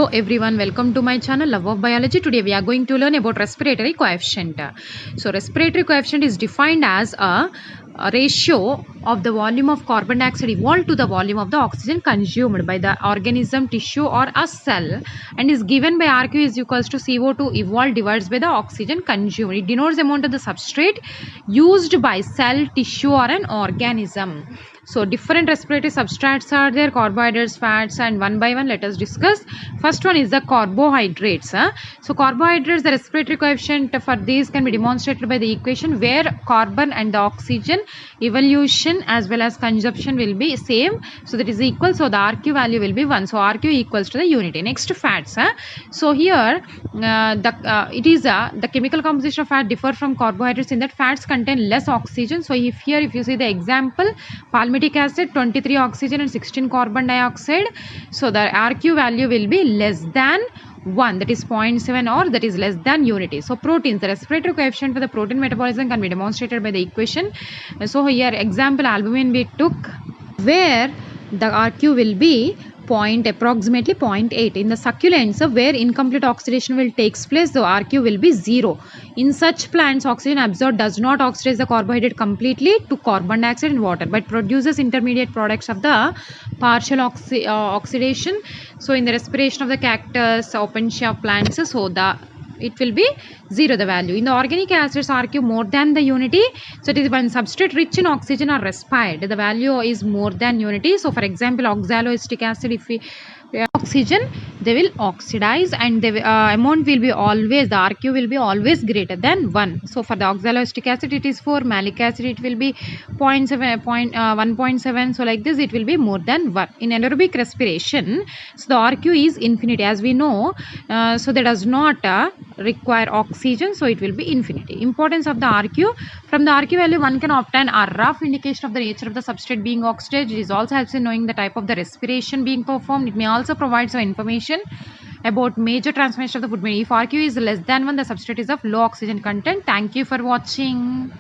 Hello everyone, welcome to my channel Love of Biology. Today we are going to learn about respiratory coefficient. So respiratory coefficient is defined as a ratio of the volume of carbon dioxide evolved to the volume of the oxygen consumed by the organism, tissue or a cell, and is given by RQ is equals to CO2 evolved divided by the oxygen consumed. It denotes the amount of the substrate used by cell, tissue or an organism. So different respiratory substrates are there, carbohydrates, fats, and one by one let us discuss. First one is the carbohydrates. So carbohydrates, the respiratory coefficient for these can be demonstrated by the equation where carbon and the oxygen evolution as well as consumption will be same. So that is equal. So the RQ value will be 1. So RQ equals to the unity. Next, fats. So here the chemical composition of fat differ from carbohydrates in that fats contain less oxygen. So if you see the example, palmitic acid 23 oxygen and 16 carbon dioxide. So the RQ value will be less than 1, that is 0.7, or that is less than unity. So proteins, the respiratory coefficient for the protein metabolism can be demonstrated by the equation. So here example albumin we took, where the RQ will be approximately 0.8. In the succulents, where incomplete oxidation will takes place, the RQ will be 0. In such plants, oxygen absorbed does not oxidize the carbohydrate completely to carbon dioxide and water, but produces intermediate products of the partial oxidation. So in the respiration of the cactus, opensia plants, so it will be 0 the value. In the organic acids, RQ more than the unity. So it is when substrate rich in oxygen are respired, the value is more than unity. So for example, oxaloacetic acid, if we oxygen, they will oxidize, and the amount will be always, the RQ will be always greater than 1. So for the oxaloacetic acid it is 4, malic acid it will be 1.7. So like this it will be more than 1. In anaerobic respiration, so the RQ is infinity as we know. So that does not require oxygen, so it will be infinity. Importance of the RQ: from the RQ value one can obtain a rough indication of the nature of the substrate being oxidized. It also helps in knowing the type of the respiration being performed. It may also provide some information about major transformation of the food medium. If RQ is less than 1, the substrate is of low oxygen content. Thank you for watching.